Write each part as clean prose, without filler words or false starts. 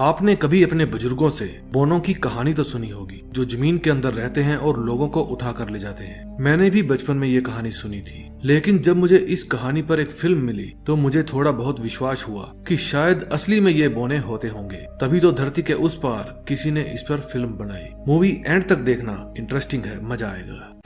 आपने कभी अपने बुजुर्गों से बोनों की कहानी तो सुनी होगी, जो जमीन के अंदर रहते हैं और लोगों को उठा कर ले जाते हैं। मैंने भी बचपन में ये कहानी सुनी थी, लेकिन जब मुझे इस कहानी पर एक फिल्म मिली तो मुझे थोड़ा बहुत विश्वास हुआ कि शायद असली में ये बोने होते होंगे। तभी तो धरती के उस पार किसी ने इस पर फिल्म बनाई। मूवी एंड तक देखना, इंटरेस्टिंग है, मजा आएगा।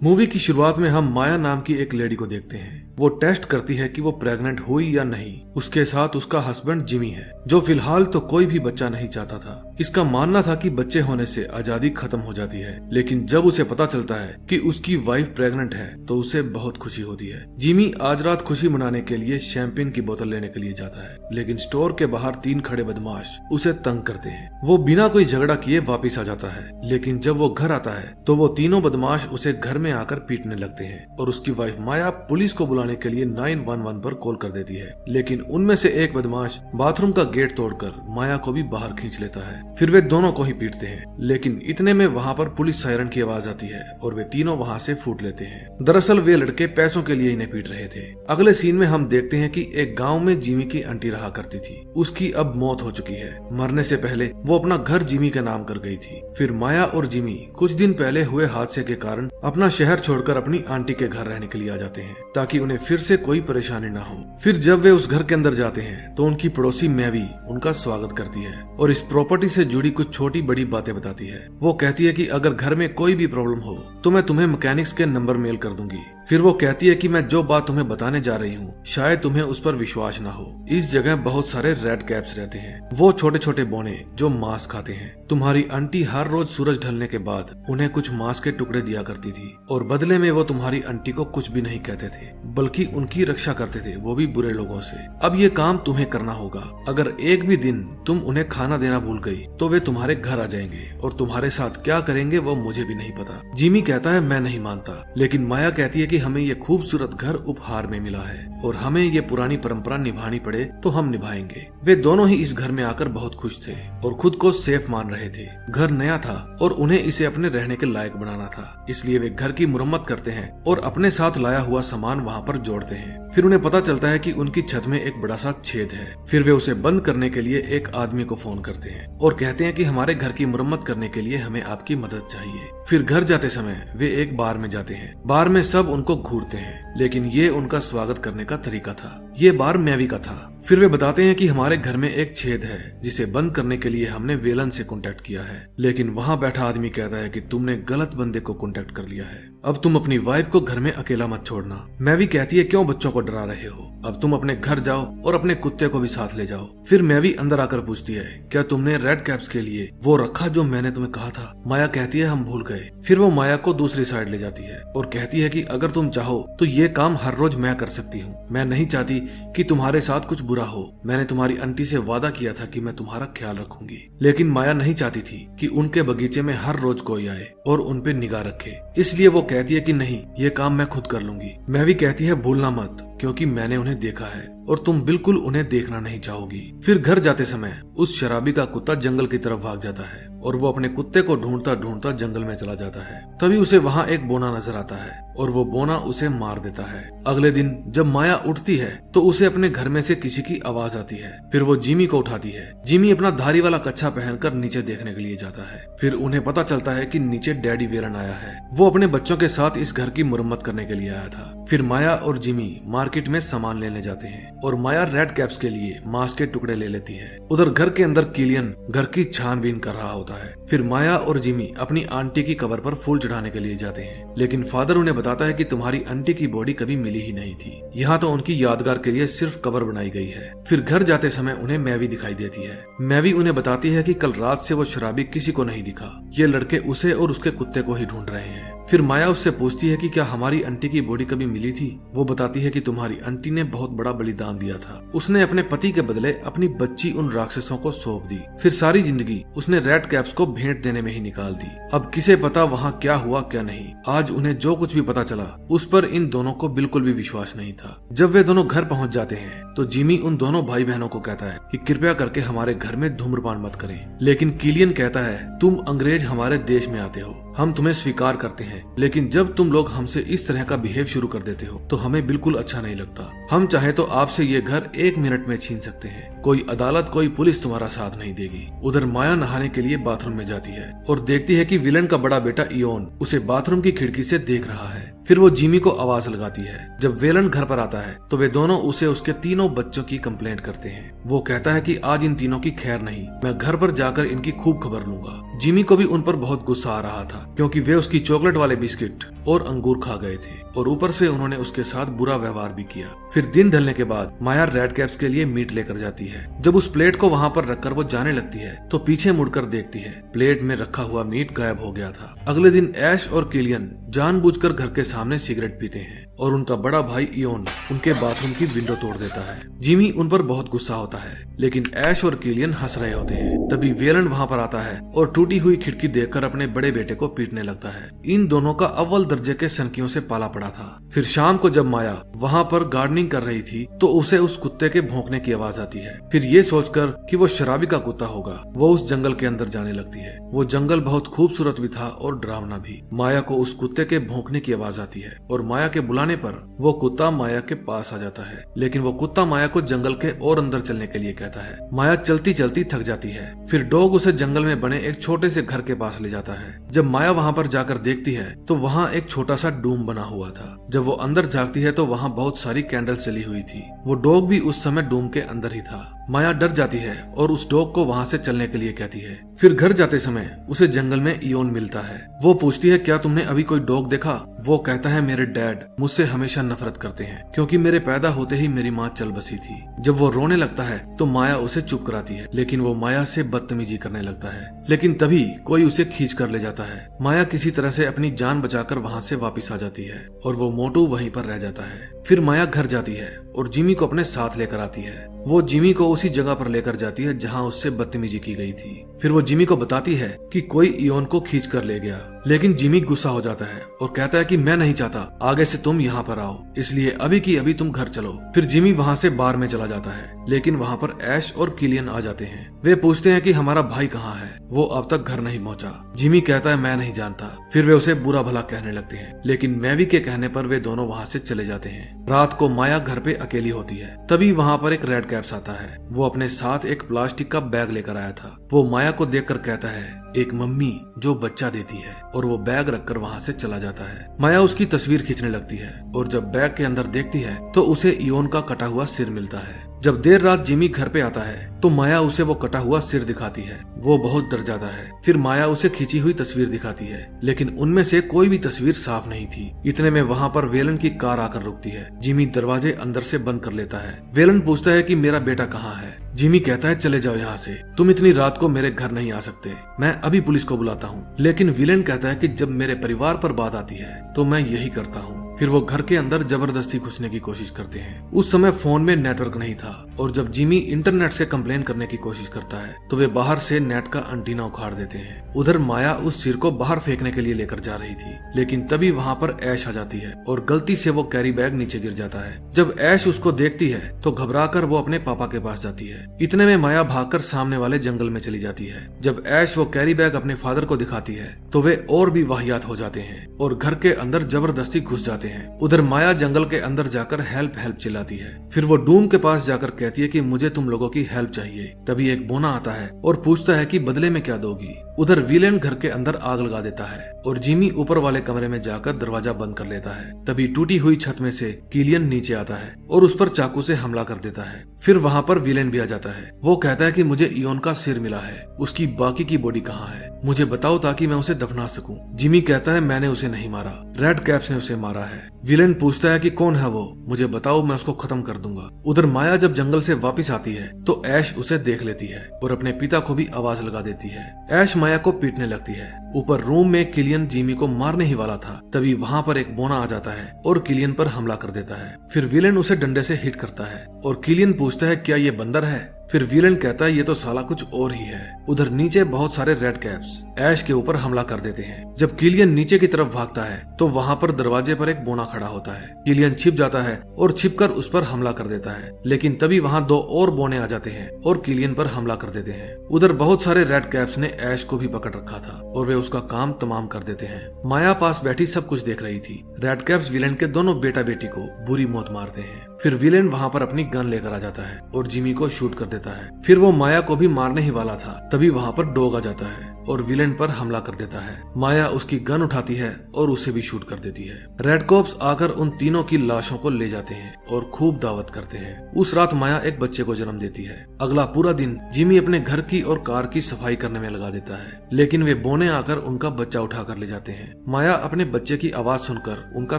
मूवी की शुरुआत में हम माया नाम की एक लेडी को देखते हैं। वो टेस्ट करती है कि वो प्रेग्नेंट हुई या नहीं। उसके साथ उसका हस्बैंड जिमी है, जो फिलहाल तो कोई भी बच्चा नहीं चाहता था। इसका मानना था कि बच्चे होने से आजादी खत्म हो जाती है, लेकिन जब उसे पता चलता है कि उसकी वाइफ प्रेग्नेंट है तो उसे बहुत खुशी होती है। जिमी आज रात खुशी मनाने के लिए शैंपेन की बोतल लेने के लिए जाता है, लेकिन स्टोर के बाहर 3 खड़े बदमाश उसे तंग करते हैं। वो बिना कोई झगड़ा किए वापिस आ जाता है, लेकिन जब वो घर आता है तो वो तीनों बदमाश उसे घर में आकर पीटने लगते हैं और उसकी वाइफ माया पुलिस को बुलाने के लिए 911 पर कॉल कर देती है। लेकिन उनमें से एक बदमाश बाथरूम का गेट तोड़कर माया को भी बाहर खींच लेता है। फिर वे दोनों को ही पीटते हैं, लेकिन इतने में वहाँ पर पुलिस सायरन की आवाज आती है और वे तीनों वहाँ से फूट लेते हैं। दरअसल वे लड़के पैसों के लिए इन्हें पीट रहे थे। अगले सीन में हम देखते हैं कि एक गाँव में जिमी की आंटी रहा करती थी। उसकी अब मौत हो चुकी है। मरने से पहले वो अपना घर जिमी के नाम कर गई थी। फिर माया और जिमी कुछ दिन पहले हुए हादसे के कारण अपना शहर छोड़कर अपनी आंटी के घर रहने के लिए आ जाते हैं, ताकि उन्हें फिर से कोई परेशानी ना हो। फिर जब वे उस घर के अंदर जाते हैं तो उनकी पड़ोसी मैवी उनका स्वागत करती है और इस प्रॉपर्टी से जुड़ी कुछ छोटी बड़ी बातें बताती है। वो कहती है कि अगर घर में कोई भी प्रॉब्लम हो तो मैं तुम्हें मैकेनिक्स के नंबर मेल कर दूंगी। फिर वो कहती है कि मैं जो बात तुम्हें बताने जा रही हूँ शायद तुम्हें उस पर विश्वास ना हो। इस जगह बहुत सारे रेड कैप्स रहते हैं, वो छोटे छोटे बोने जो मांस खाते हैं। तुम्हारी आंटी हर रोज सूरज ढलने के बाद उन्हें कुछ मांस के टुकड़े दिया करती थी और बदले में वो तुम्हारी आंटी को कुछ भी नहीं कहते थे, बल्कि उनकी रक्षा करते थे, वो भी बुरे लोगों से। अब ये काम तुम्हें करना होगा। अगर एक भी दिन तुम उन्हें खाना देना भूल गई तो वे तुम्हारे घर आ जाएंगे और तुम्हारे साथ क्या करेंगे वो मुझे भी नहीं पता। जिमी कहता है मैं नहीं मानता, लेकिन माया कहती है कि हमें ये खूबसूरत घर उपहार में मिला है और हमें ये पुरानी परंपरा निभानी पड़े तो हम निभाएंगे। वे दोनों ही इस घर में आकर बहुत खुश थे और खुद को सेफ मान रहे थे। घर नया था और उन्हें इसे अपने रहने के लायक बनाना था, इसलिए वे घर की मुरम्मत करते हैं और अपने साथ लाया हुआ सामान वहाँ पर जोड़ते हैं। फिर उन्हें पता चलता है कि उनकी छत में एक बड़ा सा छेद है। फिर वे उसे बंद करने के लिए एक आदमी को फोन करते हैं और कहते हैं कि हमारे घर की मुरम्मत करने के लिए हमें आपकी मदद चाहिए। फिर घर जाते समय वे एक बार में जाते हैं। बार में सब उनको घूरते हैं, लेकिन ये उनका स्वागत करने का तरीका था। ये बार मैवी का था। फिर वे बताते हैं कि हमारे घर में एक छेद है जिसे बंद करने के लिए हमने वेलन से कांटेक्ट किया है, लेकिन वहाँ बैठा आदमी कहता है कि तुमने गलत बंदे को कांटेक्ट कर लिया है। अब तुम अपनी वाइफ को घर में अकेला मत छोड़ना। मैवी कहती है क्यों बच्चों को डरा रहे हो, अब तुम अपने घर जाओ और अपने कुत्ते को भी साथ ले जाओ। फिर मैवी अंदर आकर पूछती है क्या तुमने रेड कैप्स के लिए वो रखा जो मैंने तुम्हें कहा था। माया कहती है हम भूल गए। फिर वो माया को दूसरी साइड ले जाती है और कहती है कि अगर तुम चाहो तो ये काम हर रोज मैं कर सकती हूँ। मैं नहीं चाहती कि तुम्हारे साथ कुछ बुरा हो। मैंने तुम्हारी आंटी से वादा किया था कि मैं तुम्हारा ख्याल रखूंगी, लेकिन माया नहीं चाहती थी कि उनके बगीचे में हर रोज कोई आए और उन पे निगाह रखे, इसलिए वो कहती है कि नहीं, ये काम मैं खुद कर लूंगी। मैवी कहती है भूलना मत, क्योंकि मैंने उन्हें देखा है और तुम बिल्कुल उन्हें देखना नहीं चाहोगी। फिर घर जाते समय उस शराबी का कुत्ता जंगल की तरफ भाग जाता है और वो अपने कुत्ते को ढूंढता ढूंढता जंगल में चला जाता है। तभी उसे वहाँ एक बोना नजर आता है और वो बोना उसे मार देता है। अगले दिन जब माया उठती है तो उसे अपने घर में से किसी की आवाज आती है। फिर वो जिमी को उठाती है। जिमी अपना धारी वाला कच्छा पहनकर नीचे देखने के लिए जाता है। फिर उन्हें पता चलता है कि नीचे डैडी वेलन आया है। वो अपने बच्चों के साथ इस घर की मुरम्मत करने के लिए आया था। फिर माया और जिमी मार्केट में सामान लेने जाते हैं और माया रेड कैप्स के लिए मांस के टुकड़े ले लेती है। उधर घर के अंदर किलियन घर की छानबीन कर रहा होता है। फिर माया और जिमी अपनी आंटी की कब्र पर फूल चढ़ाने के लिए जाते हैं, लेकिन फादर उन्हें बताता है कि तुम्हारी आंटी की बॉडी कभी मिली ही नहीं थी, यहाँ तो उनकी यादगार के लिए सिर्फ कब्र बनाई गई है। फिर घर जाते समय उन्हें मैवी दिखाई देती है। मैवी उन्हें बताती है कि कल रात से वो शराबी किसी को नहीं दिखा, ये लड़के उसे और उसके कुत्ते को ही ढूंढ रहे हैं। फिर माया उससे पूछती है कि क्या हमारी आंटी की बॉडी कभी मिली थी। वो बताती है कि तुम्हारी आंटी ने बहुत बड़ा बलिदान दिया था। उसने अपने पति के बदले अपनी बच्ची उन राक्षसों को सौंप दी। फिर सारी जिंदगी उसने रेड कैप्स को भेंट देने में ही निकाल दी। अब किसे पता वहाँ क्या हुआ क्या नहीं। आज उन्हें जो कुछ भी पता चला उस पर इन दोनों को बिल्कुल भी विश्वास नहीं था। जब वे दोनों घर पहुँच जाते हैं तो जिमी उन दोनों भाई बहनों को कहता है कि कृपया करके हमारे घर में धूम्रपान मत करें, लेकिन किलियन कहता है तुम अंग्रेज हमारे देश में आते हो, हम तुम्हें स्वीकार करते हैं, लेकिन जब तुम लोग हमसे इस तरह का बिहेव शुरू कर देते हो तो हमें बिल्कुल अच्छा नहीं लगता। हम चाहे तो आपसे ये घर 1 मिनट में छीन सकते हैं। कोई अदालत कोई पुलिस तुम्हारा साथ नहीं देगी। उधर माया नहाने के लिए बाथरूम में जाती है और देखती है कि विलन का बड़ा बेटा इयोन उसे बाथरूम की खिड़की से देख रहा है। फिर वो जिमी को आवाज लगाती है। जब वेलन घर पर आता है तो वे दोनों उसे उसके तीनों बच्चों की कंप्लेंट करते हैं। वो कहता है कि आज इन तीनों की खैर नहीं, मैं घर पर जाकर इनकी खूब खबर लूंगा। जिमी को भी उन पर बहुत गुस्सा आ रहा था क्योंकि वे उसकी चॉकलेट वाले बिस्किट और अंगूर खा गए थे और ऊपर से उन्होंने उसके साथ बुरा व्यवहार भी किया। फिर दिन ढलने के बाद माया रेड कैप्स के लिए मीट लेकर जाती है। जब उस प्लेट को वहां पर रखकर वो जाने लगती है तो पीछे मुड़कर देखती है प्लेट में रखा हुआ मीट गायब हो गया था। अगले दिन ऐश और किलियन जानबूझकर घर के सामने सिगरेट पीते हैं और उनका बड़ा भाई इयोन उनके बाथरूम की विंडो तोड़ देता है। जिमी उन पर बहुत गुस्सा होता है लेकिन ऐश और किलियन हंस रहे होते हैं। तभी वेलन वहां पर आता है और टूटी हुई खिड़की देखकर अपने बड़े बेटे को पीटने लगता है। इन दोनों का अव्वल दर्जे के सनकियों से पाला पड़ा था। फिर शाम को जब माया वहां पर गार्डनिंग कर रही थी तो उसे उस कुत्ते के भौंकने की आवाज आती है। फिर ये सोचकर कि वो शराबी का कुत्ता होगा वो उस जंगल के अंदर जाने लगती है। वो जंगल बहुत खूबसूरत भी था और डरावना भी। माया को उस कुत्ते के भौंकने की आवाज आती है और माया के बुलाने पर वो कुत्ता माया के पास आ जाता है, लेकिन वो कुत्ता माया को जंगल के और अंदर चलने के लिए कहता है। माया चलती चलती थक जाती है। फिर डॉग उसे जंगल में बने एक छोटे से घर के पास ले जाता है। जब माया वहां पर जाकर देखती है तो वहां एक छोटा सा डूम बना हुआ था। जब वो अंदर झांकती है तो वहां बहुत सारी कैंडल जली हुई थी। वो डॉग भी उस समय डूम के अंदर ही था। माया डर जाती है और उस डॉग को वहां से चलने के लिए कहती है। फिर घर जाते समय उसे जंगल में इयोन मिलता है। वो पूछती है क्या तुमने अभी कोई डॉग देखा? वो कहता है मेरे डैड मुझसे हमेशा नफरत करते हैं क्योंकि मेरे पैदा होते ही मेरी माँ चल बसी थी। जब वो रोने लगता है तो माया उसे चुप कराती है लेकिन वो माया से बदतमीजी करने लगता है। लेकिन तभी कोई उसे खींच कर ले जाता है। माया किसी तरह से अपनी जान बचाकर वहां से वापस आ जाती है और वो मोटू वहीं पर रह जाता है। फिर माया घर जाती है और जिमी को अपने साथ लेकर आती है। वो जिमी को उसी जगह पर लेकर जाती है जहां उससे बदतमीजी की गई थी। फिर वो जिमी को बताती है कि कोई इयोन को खींच कर ले गया, लेकिन जिमी गुस्सा हो जाता है और कहता है कि मैं नहीं चाहता आगे से तुम यहाँ पर आओ, इसलिए अभी की अभी तुम घर चलो। फिर जिमी वहाँ से बार में चला जाता है लेकिन वहाँ पर ऐश और किलियन आ जाते हैं। वे पूछते हैं कि हमारा भाई कहाँ है, वो अब तक घर नहीं पहुँचा। जिमी कहता है मैं नहीं जानता। फिर वे उसे बुरा भला कहने लगते हैं लेकिन मैवी के कहने पर वे दोनों वहाँ से चले जाते हैं। रात को माया घर पे अकेली होती है। तभी वहाँ पर एक रेड कैप्स आता है। वो अपने साथ एक प्लास्टिक का बैग लेकर आया था। वो माया को देखकर कहता है एक मम्मी जो बच्चा देती है, और वो बैग रखकर वहाँ से चला जाता है। माया उसकी तस्वीर खींचने लगती है और जब बैग के अंदर देखती है तो उसे इयोन का कटा हुआ सिर मिलता है। जब देर रात जिमी घर पे आता है तो माया उसे वो कटा हुआ सिर दिखाती है। वो बहुत डर जाता है। फिर माया उसे खींची हुई तस्वीर दिखाती है लेकिन उनमें से कोई भी तस्वीर साफ नहीं थी। इतने में वहाँ पर वेलन की कार आकर रुकती है। जिमी दरवाजे अंदर से बंद कर लेता है। वेलन पूछता है कि मेरा बेटा कहाँ है? जिमी कहता है चले जाओ यहाँ से, तुम इतनी रात को मेरे घर नहीं आ सकते, मैं अभी पुलिस को बुलाता हूँ। लेकिन विलेन कहता है कि जब मेरे परिवार पर बात आती है तो मैं यही करता हूँ। फिर वो घर के अंदर जबरदस्ती घुसने की कोशिश करते हैं। उस समय फोन में नेटवर्क नहीं था और जब जिमी इंटरनेट से कंप्लेन करने की कोशिश करता है तो वे बाहर से नेट का एंटीना उखाड़ देते हैं। उधर माया उस सिर को बाहर फेंकने के लिए लेकर जा रही थी लेकिन तभी वहाँ पर ऐश आ जाती है और गलती से वो कैरी बैग नीचे गिर जाता है। जब ऐश उसको देखती है तो घबराकर वो अपने पापा के पास जाती है। इतने में माया भागकर सामने वाले जंगल में चली जाती है। जब ऐश वो कैरी बैग अपने फादर को दिखाती है तो वे और भी वाहियात हो जाते हैं और घर के अंदर जबरदस्ती घुस जाते हैं। उधर माया जंगल के अंदर जाकर हेल्प हेल्प चिल्लाती है। फिर वो डूम के पास जाकर कहती है कि मुझे तुम लोगों की हेल्प चाहिए। तभी एक बोना आता है और पूछता है कि बदले में क्या दोगी। उधर विलेन घर के अंदर आग लगा देता है और जिमी ऊपर वाले कमरे में जाकर दरवाजा बंद कर लेता है। तभी टूटी हुई छत में से किलियन नीचे आता है और उस पर चाकू से हमला कर देता है। फिर वहाँ पर विलेन भी आ जाता है। वो कहता है कि मुझे इयोन का सिर मिला है, उसकी बाकी की बॉडी कहाँ है, मुझे बताओ ताकि मैं उसे दफना सकूं। जिमी कहता है मैंने उसे नहीं मारा, रेड कैप्स ने उसे मारा है। विलेन पूछता है कि कौन है वो, मुझे बताओ मैं उसको खत्म कर दूंगा। उधर माया जब जंगल से वापस आती है तो ऐश उसे देख लेती है और अपने पिता को भी आवाज लगा देती है। ऐश माया को पीटने लगती है। ऊपर रूम में किलियन जिमी को मारने ही वाला था तभी वहाँ पर एक बोना आ जाता है और किलियन पर हमला कर देता है। फिर विलेन उसे डंडे से हिट करता है और किलियन पूछता है क्या ये बंदर है? फिर विलेन कहता है ये तो साला कुछ और ही है। उधर नीचे बहुत सारे रेड कैप्स ऐश के ऊपर हमला कर देते हैं। जब किलियन नीचे की तरफ भागता है तो वहाँ पर दरवाजे पर एक बोना खड़ा होता है। किलियन छिप जाता है और छिपकर उस पर हमला कर देता है, लेकिन तभी वहाँ 2 और बोने आ जाते हैं और किलियन पर हमला कर देते हैं। उधर बहुत सारे रेड कैप्स ने ऐश को भी पकड़ रखा था और वे उसका काम तमाम कर देते हैं। माया पास बैठी सब कुछ देख रही थी। रेड कैप्स विलेन के दोनों बेटा बेटी को बुरी मौत मारते हैं। फिर विलेन वहाँ पर अपनी गन लेकर आ जाता है और जिमी को शूट कर देता है। फिर वो माया को भी मारने ही वाला था, तभी वहाँ पर डॉग आ जाता है और विलेन पर हमला कर देता है। माया उसकी गन उठाती है और उसे भी शूट कर देती है। रेड कॉप्स आकर उन तीनों की लाशों को ले जाते हैं और खूब दावत करते हैं। उस रात माया एक बच्चे को जन्म देती है। अगला पूरा दिन जिमी अपने घर की और कार की सफाई करने में लगा देता है, लेकिन वे बोने आकर उनका बच्चा उठा कर ले जाते हैं। माया अपने बच्चे की आवाज सुनकर उनका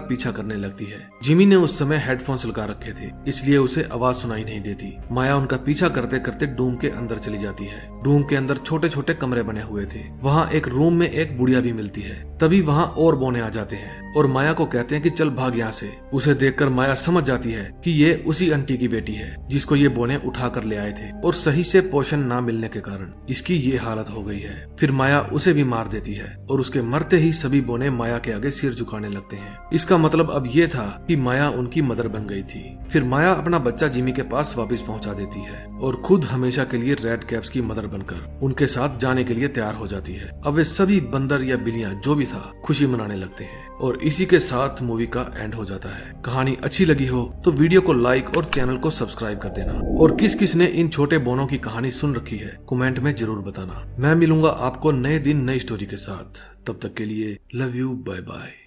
पीछा करने लगती है। जिमी ने उस समय हेडफोन्स लगा रखे थे, इसलिए उसे आवाज सुनाई नहीं देती। माया उनका पीछा करते करते डूम के अंदर चली जाती है। डूम के अंदर छोटे छोटे कमरे बने हुए थे। वहाँ एक रूम में एक बुढ़िया भी मिलती है। तभी वहाँ और बोने आ जाते हैं और माया को कहते हैं कि चल भाग यहाँ से। उसे देखकर माया समझ जाती है कि ये उसी आंटी की बेटी है जिसको ये बोने उठा कर ले आए थे और सही से पोषण ना मिलने के कारण इसकी ये हालत हो गई है। फिर माया उसे भी मार देती है और उसके मरते ही सभी बोने माया के आगे सिर झुकाने लगते हैं। इसका मतलब अब ये था कि माया उनकी मदर बन गई थी। फिर माया अपना बच्चा जिमी के पास वापस पहुंचा देती है और खुद हमेशा के लिए रेड कैप्स की मदर बनकर उनके साथ जाने के लिए तैयार हो जाती है। अब वे सभी बंदर या बिल्लियां जो भी था खुशी मनाने लगते हैं और इसी के साथ मूवी का एंड हो जाता है। कहानी अच्छी लगी हो तो वीडियो को लाइक और चैनल को सब्सक्राइब कर देना और किस किस ने इन छोटे बोनों की कहानी सुन रखी है कमेंट में जरूर बताना। मैं मिलूंगा आपको नए दिन नई स्टोरी के साथ। तब तक के लिए लव यू, बाय बाय।